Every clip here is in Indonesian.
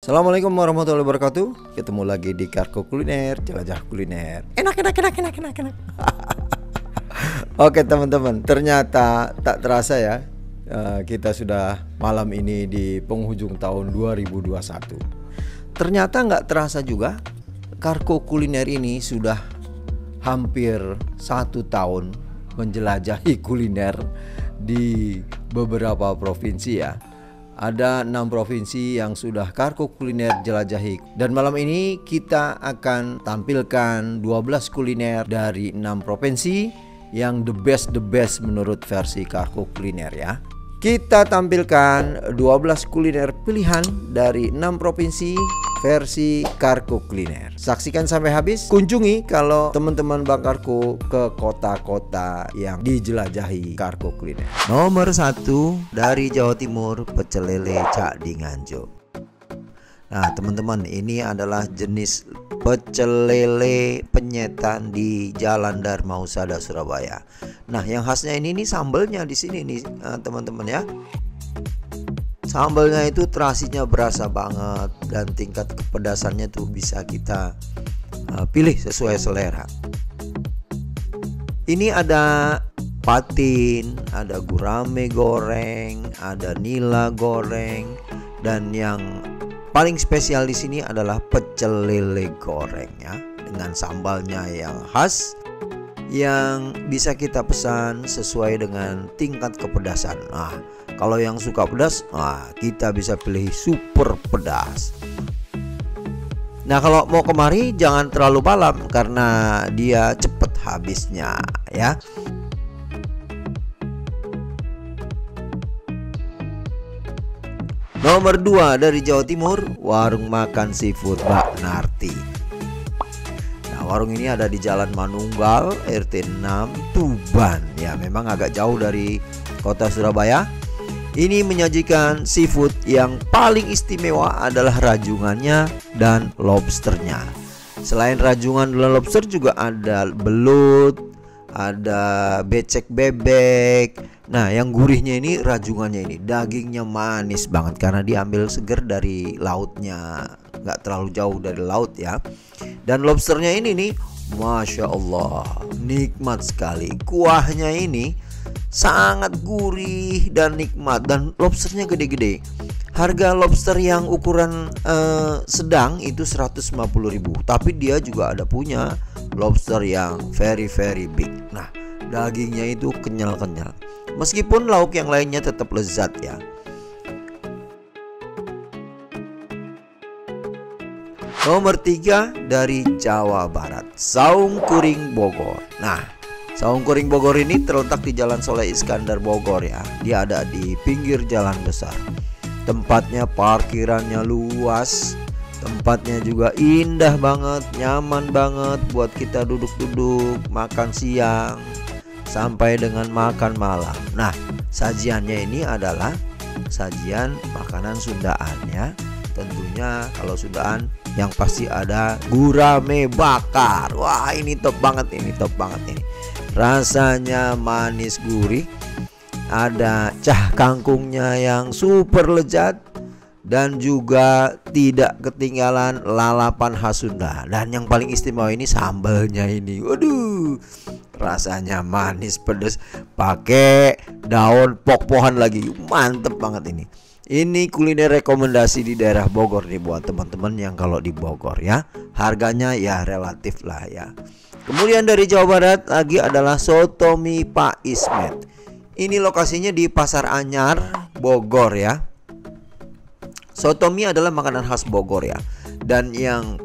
Assalamualaikum warahmatullahi wabarakatuh. Ketemu lagi di Karko Kuliner, jelajah kuliner. Enak. Oke teman-teman, ternyata tak terasa ya, kita sudah malam ini di penghujung tahun 2021. Ternyata nggak terasa juga, Karko Kuliner ini sudah hampir 1 tahun menjelajahi kuliner di beberapa provinsi ya. Ada 6 provinsi yang sudah Karko Kuliner jelajahi. Dan malam ini kita akan tampilkan 12 kuliner dari 6 provinsi yang the best menurut versi Karko Kuliner ya. Kita tampilkan 12 kuliner pilihan dari 6 provinsi versi Karko Kuliner. Saksikan sampai habis. Kunjungi kalau teman-teman Bang Karko ke kota-kota yang dijelajahi Karko Kuliner. Nomor 1 dari Jawa Timur, pecel lele Cak di Nganjuk. Nah teman-teman, ini adalah jenis pecel lele penyetan di Jalan Dharma Husada Surabaya. Nah yang khasnya ini nih sambelnya di sini nih teman-teman ya. Sambalnya itu terasinya berasa banget dan tingkat kepedasannya tuh bisa kita pilih sesuai selera. Ini ada patin, ada gurame goreng, ada nila goreng, dan yang paling spesial di sini adalah pecel lele goreng ya, dengan sambalnya yang khas yang bisa kita pesan sesuai dengan tingkat kepedasan. Nah, kalau yang suka pedas, kita bisa pilih super pedas. Nah, kalau mau kemari jangan terlalu malam karena dia cepet habisnya ya. Nomor 2 dari Jawa Timur, warung makan seafood Mbak Narti. Nah, warung ini ada di Jalan Manunggal, RT 6, Tuban. Ya, memang agak jauh dari kota Surabaya. Ini menyajikan seafood yang paling istimewa adalah rajungannya dan lobsternya. Selain rajungan dan lobster juga ada belut, ada becek bebek. Nah yang gurihnya ini rajungannya ini, dagingnya manis banget karena diambil seger dari lautnya, nggak terlalu jauh dari laut ya. Dan lobsternya ini nih, Masya Allah, nikmat sekali. Kuahnya ini sangat gurih dan nikmat, dan lobsternya gede-gede. Harga lobster yang ukuran sedang itu 150.000, tapi dia juga ada punya lobster yang very big. Nah dagingnya itu kenyal-kenyal, meskipun lauk yang lainnya tetap lezat ya. Nomor 3 dari Jawa Barat, Saung Kuring Bogor. Nah Saung Kuring Bogor ini terletak di Jalan Soleh Iskandar Bogor ya. Dia ada di pinggir jalan besar. Tempatnya parkirannya luas, tempatnya juga indah banget, nyaman banget buat kita duduk-duduk, makan siang sampai dengan makan malam. Nah sajiannya ini adalah sajian makanan Sundaan ya. Tentunya kalau Sundaan yang pasti ada gurame bakar. Wah ini top banget ini. Rasanya manis gurih. Ada cah kangkungnya yang super lezat, dan juga tidak ketinggalan lalapan khas Sunda. Dan yang paling istimewa ini sambalnya ini. Waduh, rasanya manis pedas, pakai daun pok-pohan lagi. Mantep banget ini. Ini kuliner rekomendasi di daerah Bogor nih buat teman-teman yang kalau di Bogor ya. Harganya ya relatif lah ya. Kemudian dari Jawa Barat lagi adalah soto mie Pak Ismet. Ini lokasinya di Pasar Anyar, Bogor ya. Soto mie adalah makanan khas Bogor ya. Dan yang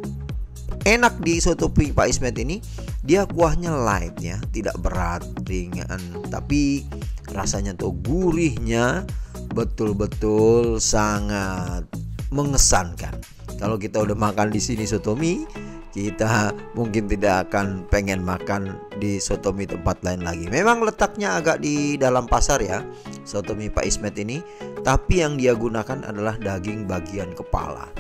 enak di soto mie Pak Ismet ini, dia kuahnya light ya, tidak berat, ringan, tapi rasanya tuh gurihnya betul-betul sangat mengesankan. Kalau kita udah makan di sini soto mie, kita mungkin tidak akan pengen makan di soto mie tempat lain lagi. Memang letaknya agak di dalam pasar ya, soto mie Pak Ismet ini, tapi yang dia gunakan adalah daging bagian kepala.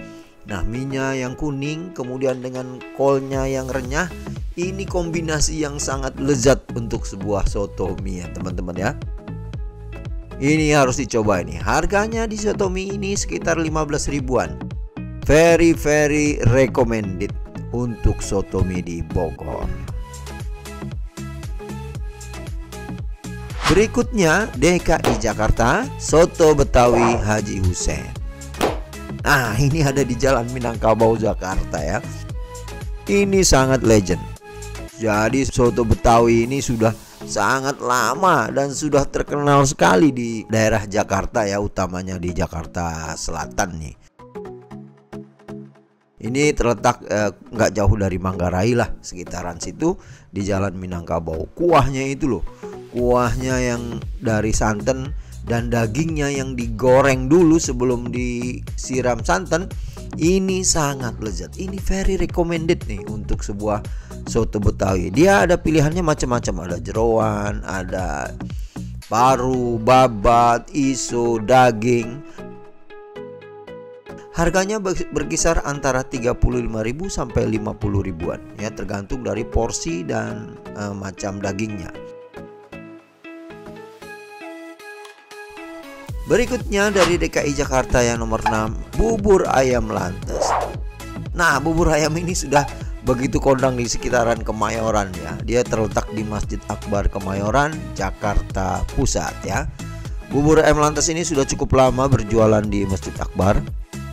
Nah mie-nya yang kuning kemudian dengan kolnya yang renyah, ini kombinasi yang sangat lezat untuk sebuah soto mie ya teman-teman ya. Ini harus dicoba ini. Harganya di soto mie ini sekitar 15 ribuan. very recommended untuk soto mie di Bogor. Berikutnya DKI Jakarta, soto Betawi Haji Hussein. Nah, ini ada di Jalan Minangkabau Jakarta ya. Ini sangat legend. Jadi soto Betawi ini sudah sangat lama dan sudah terkenal sekali di daerah Jakarta ya, utamanya di Jakarta Selatan nih. Ini terletak nggak jauh dari Manggarai lah, sekitaran situ di Jalan Minangkabau. Kuahnya itu loh, kuahnya yang dari santan dan dagingnya yang digoreng dulu sebelum disiram santan. Ini sangat lezat. Ini very recommended nih untuk sebuah soto Betawi. Dia ada pilihannya macam-macam, ada jeroan, ada paru, babat, iso, daging. Harganya berkisar antara 35.000 sampai 50 ribuan ya, tergantung dari porsi dan macam dagingnya. Berikutnya dari DKI Jakarta yang nomor 6, bubur ayam Lantes. Nah, bubur ayam ini sudah begitu kondang di sekitaran Kemayoran ya. Dia terletak di Masjid Akbar Kemayoran, Jakarta Pusat ya. Bubur ayam Lantes ini sudah cukup lama berjualan di Masjid Akbar.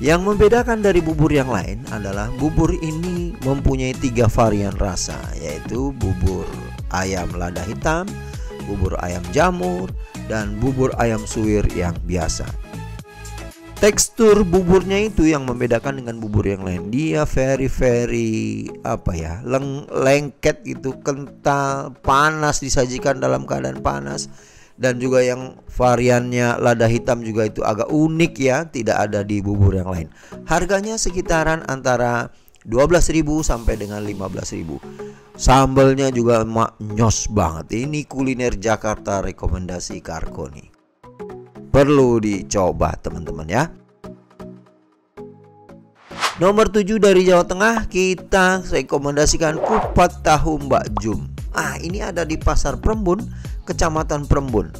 Yang membedakan dari bubur yang lain adalah bubur ini mempunyai 3 varian rasa, yaitu bubur ayam lada hitam, bubur ayam jamur, dan bubur ayam suwir yang biasa. Tekstur buburnya itu yang membedakan dengan bubur yang lain. Dia very lengket gitu, kental, panas, disajikan dalam keadaan panas. Dan juga yang variannya lada hitam juga itu agak unik ya, tidak ada di bubur yang lain. Harganya sekitaran antara 12.000 sampai dengan 15.000. Sambalnya juga nyos banget. Ini kuliner Jakarta rekomendasi Karko nih. Perlu dicoba teman-teman ya. Nomor 7 dari Jawa Tengah, kita rekomendasikan kupat tahu Mbak Jum. Ini ada di Pasar Prembun, Kecamatan Prembun.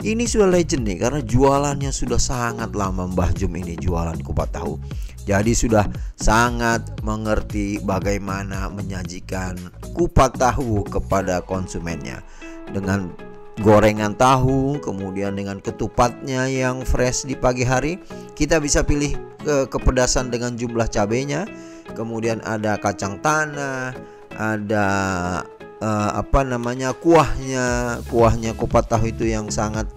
Ini sudah legend nih, karena jualannya sudah sangat lama. Mbah Jum ini jualan kupat tahu. Jadi sudah sangat mengerti bagaimana menyajikan kupat tahu kepada konsumennya. Dengan gorengan tahu, kemudian dengan ketupatnya yang fresh di pagi hari. Kita bisa pilih kepedasan dengan jumlah cabenya. Kemudian ada kacang tanah, ada kuahnya kupat tahu itu yang sangat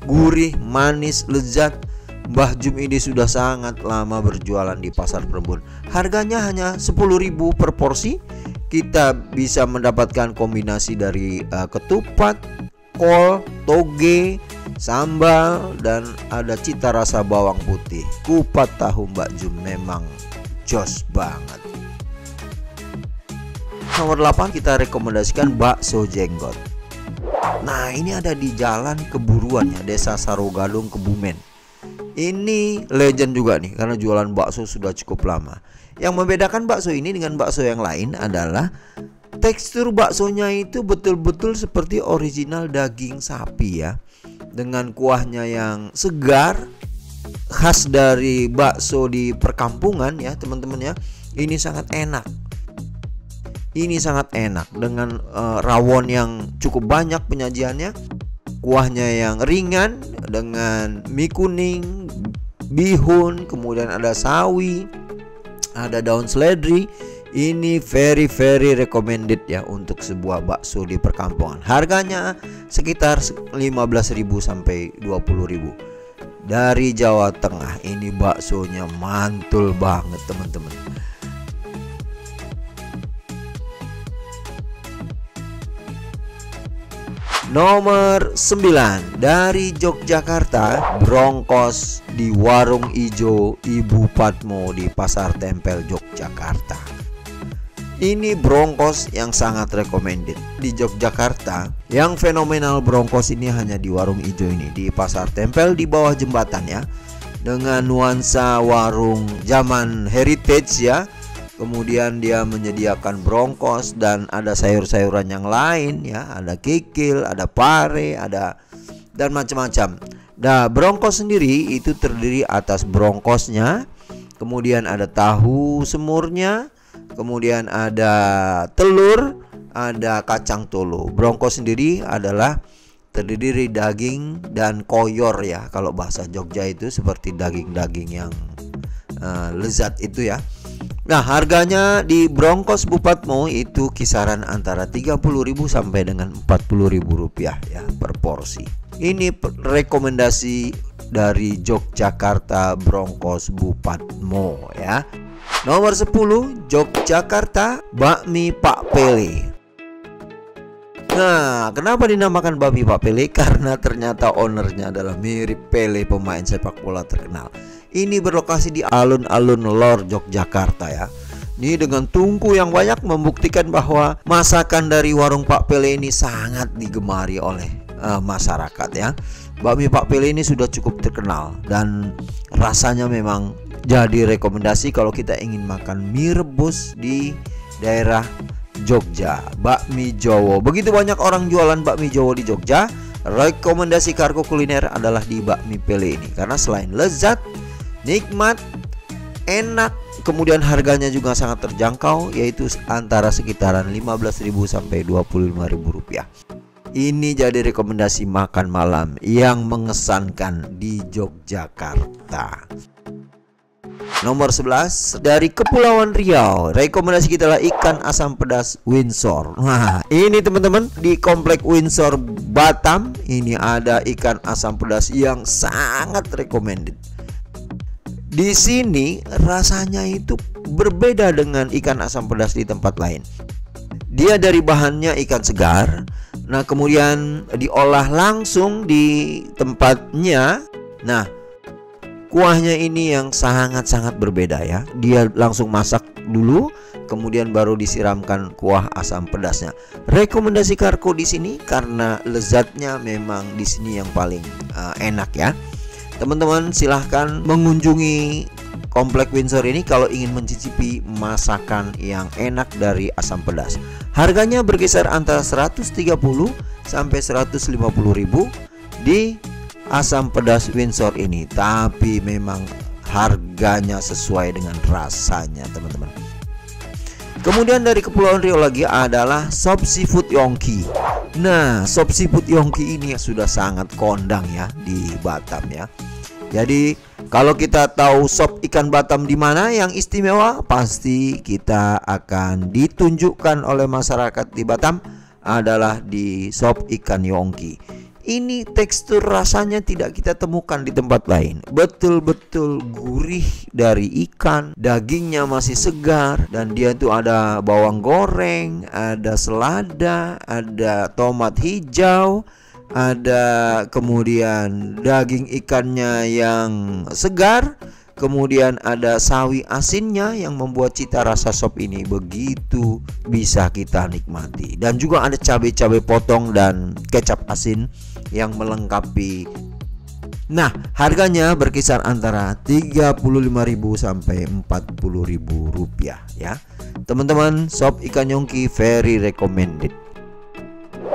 gurih, manis, lezat. Mbah Jum ini sudah sangat lama berjualan di Pasar Prembun. Harganya hanya 10.000 per porsi. Kita bisa mendapatkan kombinasi dari ketupat, kol, toge, sambal, dan ada cita rasa bawang putih. Kupat tahu Mbak Jum memang jos banget. Nomor 8 kita rekomendasikan bakso jenggot. Nah, ini ada di Jalan Keburuan ya, Desa Sarogadung, Kebumen. Ini legend juga nih, karena jualan bakso sudah cukup lama. Yang membedakan bakso ini dengan bakso yang lain adalah tekstur baksonya itu betul-betul seperti original daging sapi ya, dengan kuahnya yang segar, khas dari bakso di perkampungan ya teman-teman ya. Ini sangat enak. Ini sangat enak dengan rawon yang cukup banyak penyajiannya, kuahnya yang ringan dengan mie kuning, bihun, kemudian ada sawi, ada daun seledri. Ini very recommended ya untuk sebuah bakso di perkampungan. Harganya sekitar 15.000 sampai 20.000. Dari Jawa Tengah, ini baksonya mantul banget teman-teman. Nomor 9 dari Yogyakarta, Brongkos di Warung Ijo Ibu Patmo di Pasar Tempel Yogyakarta. Ini brongkos yang sangat recommended di Yogyakarta. Yang fenomenal brongkos ini hanya di Warung Ijo ini, di Pasar Tempel di bawah jembatan ya, dengan nuansa warung zaman heritage ya. Kemudian dia menyediakan brongkos dan ada sayur-sayuran yang lain ya, ada kikil, ada pare, ada dan macam-macam. Nah, brongkos sendiri itu terdiri atas brongkosnya, kemudian ada tahu semurnya, kemudian ada telur, ada kacang tolo. Brongko sendiri adalah terdiri dari daging dan koyor ya. Kalau bahasa Jogja itu seperti daging-daging yang lezat itu ya. Nah, harganya di Brongkos Bupatmo itu kisaran antara 30.000 sampai dengan 40.000 rupiah ya per porsi. Ini rekomendasi dari Yogyakarta Brongkos Bupatmo ya. Nomor 10, Yogyakarta Bakmi Pak Pele. Nah, kenapa dinamakan Bakmi Pak Pele? Karena ternyata ownernya adalah mirip Pele, pemain sepak bola terkenal. Ini berlokasi di alun-alun Lor Yogyakarta ya. Ini dengan tungku yang banyak membuktikan bahwa masakan dari warung Pak Pele ini sangat digemari oleh masyarakat ya. Bakmi Pak Pele ini sudah cukup terkenal dan rasanya memang jadi rekomendasi kalau kita ingin makan mie rebus di daerah Jogja, bakmi Jowo. Begitu banyak orang jualan bakmi Jowo di Jogja, rekomendasi Kargo Kuliner adalah di Bakmi Pele ini karena selain lezat, nikmat, enak, kemudian harganya juga sangat terjangkau, yaitu antara sekitaran 15.000 sampai 25.000 rupiah. Ini jadi rekomendasi makan malam yang mengesankan di Yogyakarta. Nomor 11, dari Kepulauan Riau, rekomendasi kita adalah ikan asam pedas Windsor. Nah, ini teman-teman, di Komplek Windsor Batam ini ada ikan asam pedas yang sangat recommended. Di sini rasanya itu berbeda dengan ikan asam pedas di tempat lain. Dia dari bahannya ikan segar, nah kemudian diolah langsung di tempatnya. Nah, kuahnya ini yang sangat-sangat berbeda ya. Dia langsung masak dulu, kemudian baru disiramkan kuah asam pedasnya. Rekomendasi Kargo di sini karena lezatnya memang di sini yang paling enak ya. Teman-teman silahkan mengunjungi Komplek Windsor ini kalau ingin mencicipi masakan yang enak dari asam pedas. Harganya berkisar antara 130 sampai 150.000 di asam pedas Windsor ini. Tapi memang harganya sesuai dengan rasanya teman-teman. Kemudian dari Kepulauan Riau lagi adalah Sop Seafood Yongki. Nah, Sop Seafood Yongki ini sudah sangat kondang ya di Batam ya. Jadi kalau kita tahu sop ikan Batam di mana yang istimewa, pasti kita akan ditunjukkan oleh masyarakat di Batam adalah di sop ikan Yongki. Ini tekstur rasanya tidak kita temukan di tempat lain. Betul-betul gurih dari ikan, dagingnya masih segar, dan dia tuh ada bawang goreng, ada selada, ada tomat hijau, ada kemudian daging ikannya yang segar, kemudian ada sawi asinnya yang membuat cita rasa sop ini begitu bisa kita nikmati. Dan juga ada cabai-cabai potong dan kecap asin yang melengkapi. Nah, harganya berkisar antara 35.000 sampai 40.000 rupiah ya. Teman-teman, sop ikan Yongki very recommended.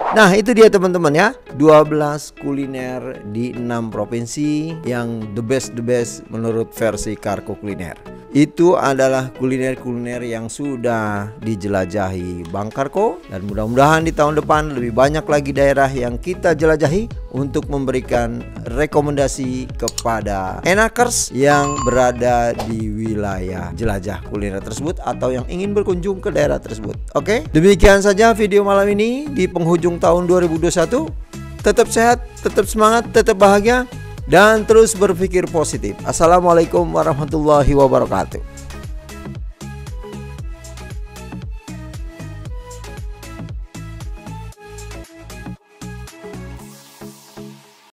Nah, itu dia teman-teman ya, 12 kuliner di 6 provinsi yang the best menurut versi Kargo Kuliner. Itu adalah kuliner-kuliner yang sudah dijelajahi Bang Kargo, dan mudah-mudahan di tahun depan lebih banyak lagi daerah yang kita jelajahi untuk memberikan rekomendasi kepada enakers yang berada di wilayah jelajah kuliner tersebut atau yang ingin berkunjung ke daerah tersebut. Oke, demikian saja video malam ini di penghujung tahun 2021. Tetap sehat, tetap semangat, tetap bahagia, dan terus berpikir positif. Assalamualaikum warahmatullahi wabarakatuh.